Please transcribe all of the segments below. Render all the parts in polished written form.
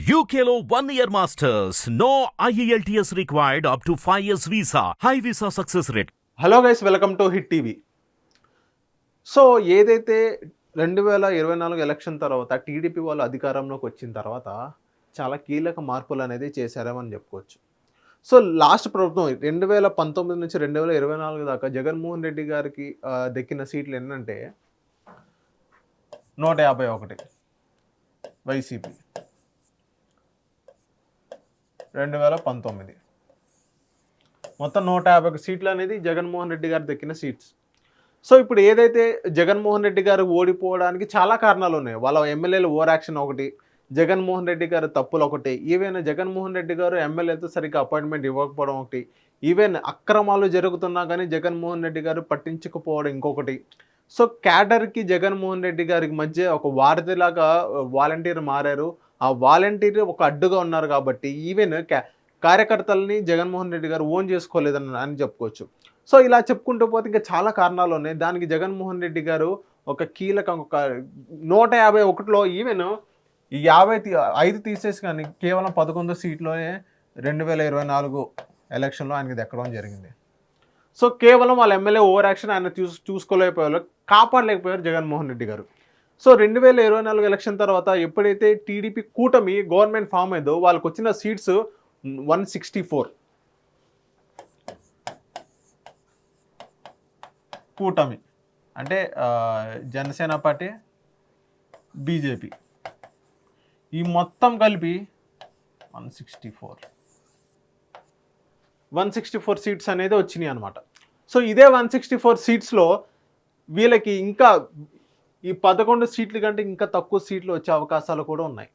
UKLO 1 year masters. No IELTS required up to 5 years visa. High visa success rate. Hello guys, welcome to hit TV. So ఏదైతే 2024 election తర్వాత TDP వాళ్ళు అధికారంలోకి వచ్చిన తర్వాత చాలా కీలక మార్పులు అనేది చేశారని చెప్పుకోవచ్చు. సో లాస్ట్ ప్రభుత్వం 2019 నుంచి 2024 దాకా జగన్మోహన్ రెడ్డి గారికి దక్కిన సీట్లు ఏంటంటే 151 వైసీపీ, 2019 మొత్తం 150 సీట్లు అనేది జగన్మోహన్ రెడ్డి గారు దక్కిన సీట్స్. సో ఇప్పుడు ఏదైతే జగన్మోహన్ రెడ్డి గారు ఓడిపోవడానికి చాలా కారణాలు ఉన్నాయి. వాళ్ళ ఎమ్మెల్యేలు ఓవర్ యాక్షన్ ఒకటి, జగన్మోహన్ రెడ్డి గారు తప్పులు ఒకటి, ఈవెన్ జగన్మోహన్ రెడ్డి గారు ఎమ్మెల్యేతో సరిగ్గా అపాయింట్మెంట్ ఇవ్వకపోవడం ఒకటి, ఈవెన్ అక్రమాలు జరుగుతున్నా కానీ జగన్మోహన్ రెడ్డి గారు పట్టించుకుపోవడం ఇంకొకటి. సో క్యాడర్కి జగన్మోహన్ రెడ్డి గారికి మధ్య ఒక వారధిలాగా వాలంటీర్ మారారు. ఆ వాలంటీర్ ఒక అడ్డుగా ఉన్నారు కాబట్టి ఈవెన్ కార్యకర్తలని జగన్మోహన్ రెడ్డి గారు ఓన్ చేసుకోలేదని చెప్పుకోవచ్చు. సో ఇలా చెప్పుకుంటూ పోతే ఇంకా చాలా కారణాలు ఉన్నాయి. దానికి జగన్మోహన్ రెడ్డి గారు ఒక కీలకం, ఒక 151లో ఈవెన్ ఈ 55 తీసేసి కానీ కేవలం 11 సీట్లోనే 2024 ఎలక్షన్లో ఆయనకి దక్కడం జరిగింది. సో కేవలం వాళ్ళ ఎమ్మెల్యే ఓవర్ యాక్షన్ ఆయన చూసుకోలేకపోయారు, కాపాడలేకపోయారు జగన్మోహన్ రెడ్డి గారు. సో 2024 ఎలక్షన్ తర్వాత ఎప్పుడైతే టీడీపీ కూటమి గవర్నమెంట్ ఫామ్ అయిందో వాళ్ళకి వచ్చిన సీట్స్ 164. కూటమి అంటే జనసేన పార్టీ, బీజేపీ ఈ మొత్తం కలిపి 164 సీట్స్ అనేది వచ్చినాయి అనమాట. సో ఇదే 164 సీట్స్లో వీళ్ళకి ఇంకా ఈ 11 సీట్ల కంటే ఇంకా తక్కువ సీట్లు వచ్చే అవకాశాలు కూడా ఉన్నాయి.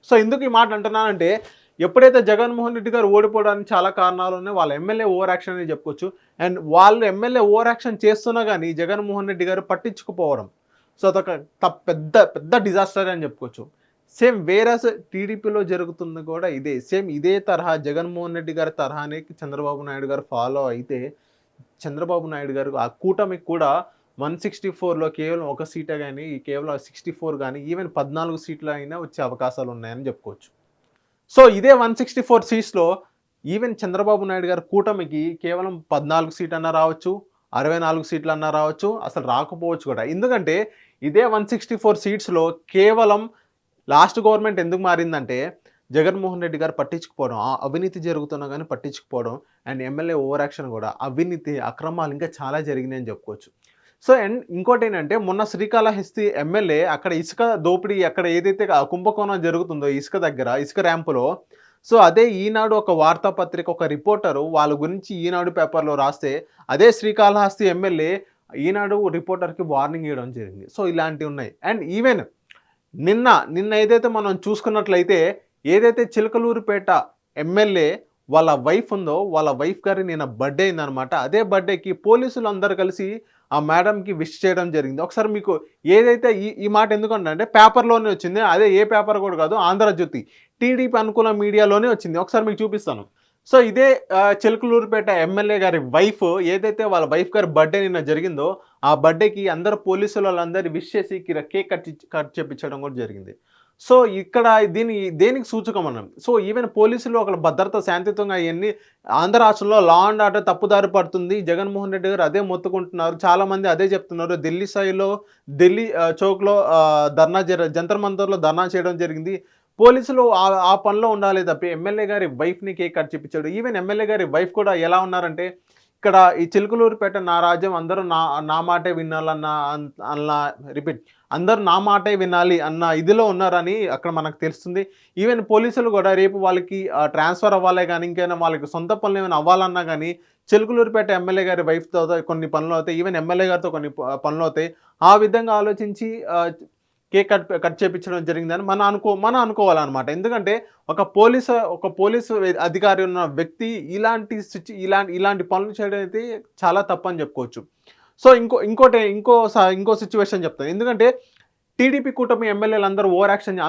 సో ఎందుకు ఈ మాట అంటున్నానంటే ఎప్పుడైతే జగన్మోహన్ రెడ్డి గారు ఓడిపోవడానికి చాలా కారణాలు ఉన్నాయి. వాళ్ళ ఎమ్మెల్యే ఓవర్ యాక్షన్ అని చెప్పుకోవచ్చు. అండ్ వాళ్ళు ఎమ్మెల్యే ఓవర్ యాక్షన్ చేస్తున్నా కానీ జగన్మోహన్ రెడ్డి గారు పట్టించుకుపోవడం, సో అదొక పెద్ద పెద్ద డిజాస్టర్ అని చెప్పుకోవచ్చు. సేమ్ వేరేస్ టీడీపీలో జరుగుతుంది కూడా ఇదే, సేమ్ ఇదే తరహా జగన్మోహన్ రెడ్డి గారి తరహానే చంద్రబాబు నాయుడు గారు ఫాలో అయితే చంద్రబాబు నాయుడు గారు ఆ కూటమికి కూడా 164లో కేవలం ఒక సీటే కానీ, కేవలం 64 కానీ, ఈవెన్ 14 సీట్లు అయినా వచ్చే అవకాశాలు ఉన్నాయని చెప్పుకోవచ్చు. సో ఇదే 164 సీట్స్లో ఈవెన్ చంద్రబాబు నాయుడు గారు కూటమికి కేవలం 14 సీట్లు అన్నా రావచ్చు, 64 సీట్లు అన్నా రావచ్చు, అసలు రాకపోవచ్చు కూడా. ఎందుకంటే ఇదే 164 సీట్స్లో కేవలం లాస్ట్ గవర్నమెంట్ ఎందుకు మారిందంటే జగన్మోహన్ రెడ్డి గారు పట్టించుకుపోవడం, అవినీతి జరుగుతున్నా కానీ పట్టించుకుపోవడం, అండ్ ఎమ్మెల్యే ఓవర్ యాక్షన్ కూడా, అవినీతి అక్రమాలు ఇంకా చాలా జరిగినాయని చెప్పుకోవచ్చు. సో అండ్ ఇంకోటి ఏంటంటే మొన్న శ్రీకాళహస్తి ఎమ్మెల్యే అక్కడ ఇసుక దోపిడీ, అక్కడ ఏదైతే కుంభకోణం జరుగుతుందో ఇసుక దగ్గర, ఇసుక ర్యాంపులో, సో అదే ఈనాడు ఒక వార్తాపత్రిక ఒక రిపోర్టరు వాళ్ళ గురించి ఈనాడు పేపర్లో రాస్తే అదే శ్రీకాళహస్తి ఎమ్మెల్యే ఈనాడు రిపోర్టర్కి వార్నింగ్ ఇవ్వడం జరిగింది. సో ఇలాంటివి ఉన్నాయి. అండ్ ఈవెన్ నిన్న ఏదైతే మనం చూసుకున్నట్లయితే ఏదైతే చిలకలూరుపేట ఎమ్మెల్యే వాళ్ళ వైఫ్ ఉందో, వాళ్ళ వైఫ్ గారి నిన్న బర్త్డే అయిందనమాట. అదే బర్త్డేకి పోలీసులు అందరూ కలిసి ఆ మేడంకి విష్ చేయడం జరిగింది. ఒకసారి మీకు ఏదైతే ఈ మాట ఎందుకంటే పేపర్లోనే వచ్చింది, అదే ఏ పేపర్ కూడా కాదు, ఆంధ్రజ్యోతి టీడీపీ అనుకూల మీడియాలోనే వచ్చింది. ఒకసారి మీకు చూపిస్తాను. సో ఇదే చిలకలూరుపేట ఎమ్మెల్యే గారి వైఫ్, ఏదైతే వాళ్ళ వైఫ్ గారి బర్త్డే నిన్న జరిగిందో ఆ బర్త్డేకి అందరు పోలీసులు వాళ్ళందరూ విష్ చేసి కేక్ కట్ చేపించడం కూడా జరిగింది. సో ఇక్కడ దేనికి సూచకం అన్నాం. సో ఈవెన్ పోలీసులు ఒక భద్రత శాంతియుతంగా అవన్నీ ఆంధ్ర రాష్ట్రంలో లా అండ్ ఆర్డర్ తప్పుదారి పడుతుంది, జగన్మోహన్ రెడ్డి గారు అదే మొత్తుకుంటున్నారు, చాలామంది అదే చెప్తున్నారు. ఢిల్లీ స్థాయిలో ఢిల్లీ చౌక్లో జంతర్ మంతర్లో ధర్నా చేయడం జరిగింది. పోలీసులు ఆ పనిలో ఉండాలి తప్పి ఎమ్మెల్యే గారి వైఫ్ని కేక్ కట్ చేపించాడు. ఈవెన్ ఎమ్మెల్యే గారి వైఫ్ కూడా ఎలా ఉన్నారంటే ఇక్కడ ఈ చిలకలూరుపేట నా రాజ్యం, అందరూ నా మాటే వినాలన్న రిపీట్, అందరూ నా మాటే వినాలి అన్న ఇదిలో ఉన్నారని అక్కడ మనకు తెలుస్తుంది. ఈవెన్ పోలీసులు కూడా రేపు వాళ్ళకి ట్రాన్స్ఫర్ అవ్వాలి కానీ, ఇంకైనా వాళ్ళకి సొంత పనులు ఏమైనా అవ్వాలన్నా కానీ చిలకలూరుపేట ఎమ్మెల్యే గారి వైఫ్తో కొన్ని పనులు అవుతాయి, ఈవెన్ ఎమ్మెల్యే గారితో కొన్ని పనులు అవుతాయి. ఆ విధంగా ఆలోచించి కేక్ కట్ చేయించడం జరిగిందని మనం అనుకోవాలన్నమాట. ఎందుకంటే ఒక పోలీసు అధికారి ఉన్న వ్యక్తి ఇలాంటి పనులు చేయడం అయితే చాలా తప్పని చెప్పుకోవచ్చు. సో ఇంకో సిచ్యువేషన్ చెప్తాను. ఎందుకంటే టీడీపీ కూటమి ఎమ్మెల్యేలు అందరూ ఓవర్ యాక్షన్,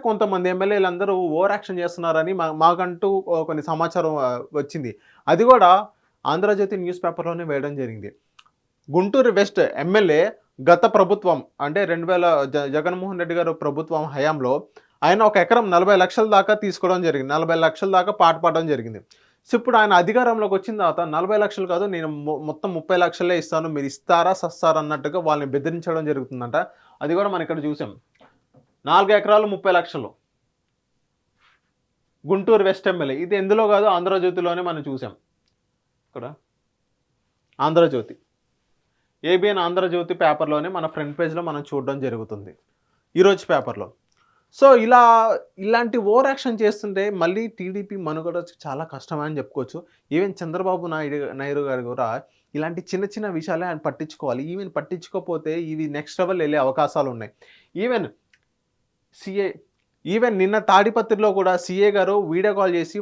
కొంతమంది ఎమ్మెల్యేలు అందరూ ఓవర్ యాక్షన్ చేస్తున్నారని మాకంటూ కొన్ని సమాచారం వచ్చింది. అది కూడా ఆంధ్రజ్యోతి న్యూస్ పేపర్లోనే వేయడం జరిగింది. గుంటూరు వెస్ట్ ఎమ్మెల్యే గత ప్రభుత్వం అంటే 2000 జగన్మోహన్ రెడ్డి గారు ప్రభుత్వం హయాంలో ఆయన ఒక ఎకరం 40 లక్షల దాకా తీసుకోవడం జరిగింది, 40 లక్షల దాకా పాట పాడడం జరిగింది. సో ఇప్పుడు ఆయన అధికారంలోకి వచ్చిన తర్వాత 40 లక్షలు కాదు, నేను మొత్తం 30 లక్షలే ఇస్తాను, మీరు ఇస్తారా సస్తారా అన్నట్టుగా వాళ్ళని బెదిరించడం జరుగుతుందంట. అది కూడా మనం ఇక్కడ చూసాం. 4 ఎకరాలు 30 లక్షలు గుంటూరు వెస్ట్ ఎమ్మెల్యే. ఇది ఎందులో కాదు, ఆంధ్రజ్యోతిలోనే మనం చూసాం. ఇక్కడ ఆంధ్రజ్యోతి, ఏబిఎన్ ఆంధ్రజ్యోతి పేపర్లోనే మన ఫ్రంట్ పేజ్లో మనం చూడడం జరుగుతుంది, ఈరోజు పేపర్లో. సో ఇలాంటి ఓవర్ యాక్షన్ చేస్తుంటే మళ్ళీ టీడీపీ మనుగడ చాలా కష్టమని చెప్పుకోవచ్చు. ఈవెన్ చంద్రబాబు నాయుడు గారు కూడా ఇలాంటి చిన్న చిన్న విషయాలే ఆయన పట్టించుకోవాలి. ఈవెన్ పట్టించుకోకపోతే ఇవి నెక్స్ట్ లెవెల్ వెళ్ళే అవకాశాలు ఉన్నాయి. ఈవెన్ నిన్న తాడిపత్రిలో కూడా సీఏ గారు వీడియో కాల్ చేసి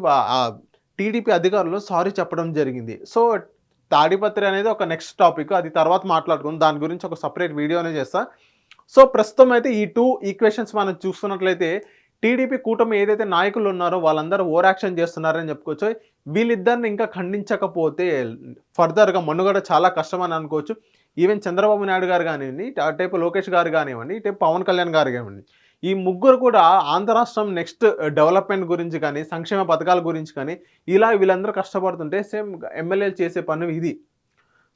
టీడీపీ అధికారులు సారీ చెప్పడం జరిగింది. సో తాడిపత్రి అనేది ఒక నెక్స్ట్ టాపిక్, అది తర్వాత మాట్లాడుకుందాం. దాని గురించి ఒక సపరేట్ వీడియోనే చేస్తా. సో ప్రస్తుతం అయితే ఈ 2 ఈక్వేషన్స్ మనం చూస్తున్నట్లయితే టీడీపీ కూటమి ఏదైతే నాయకులు ఉన్నారో వాళ్ళందరూ ఓవర్ యాక్షన్ చేస్తున్నారని చెప్పుకోవచ్చు. వీళ్ళిద్దరిని ఇంకా ఖండించకపోతే ఫర్దర్గా మనుగడ చాలా కష్టమని అనుకోవచ్చు. ఈవెన్ చంద్రబాబు నాయుడు గారు కానివ్వండి, అటేపు లోకేష్ గారు కానివ్వండి, ఇటేపు పవన్ కళ్యాణ్ గారు కానివ్వండి, ఈ ముగ్గురు కూడా ఆంధ్ర రాష్ట్రం నెక్స్ట్ డెవలప్మెంట్ గురించి కానీ, సంక్షేమ పథకాల గురించి కానీ ఇలా వీళ్ళందరూ కష్టపడుతుంటే సేమ్ ఎమ్మెల్యేలు చేసే పని ఇది.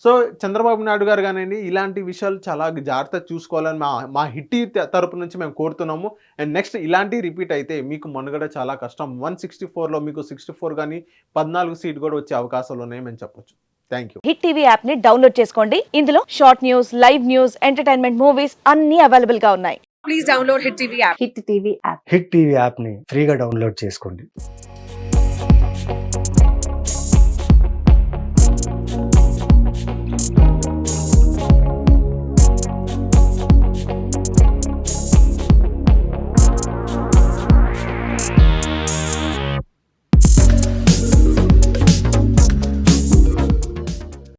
సో చంద్రబాబు నాయుడు గారు కానివ్వండి, ఇలాంటి విషయాలు చాలా జాగ్రత్త చూసుకోవాలని మా హిట్ తరపు నుంచి మేము కోరుతున్నాము. అండ్ నెక్స్ట్ ఇలాంటి రిపీట్ అయితే మీకు మనుగడ చాలా కష్టం. 164లో మీకు 64 కానీ 14 సీట్ కూడా వచ్చే అవకాశాలు ఉన్నాయి మేము చెప్పొచ్చు. Thank you. Hit TV app ని డౌన్లోడ్ చేసుకోండి. ఇందులో short news, live news, entertainment movies అన్ని అవైలబుల్ గా ఉన్నాయి. Please download Hit TV app. Hit TV app. Hit TV యాప్ని ఫ్రీగా డౌన్లోడ్ చేసుకోండి.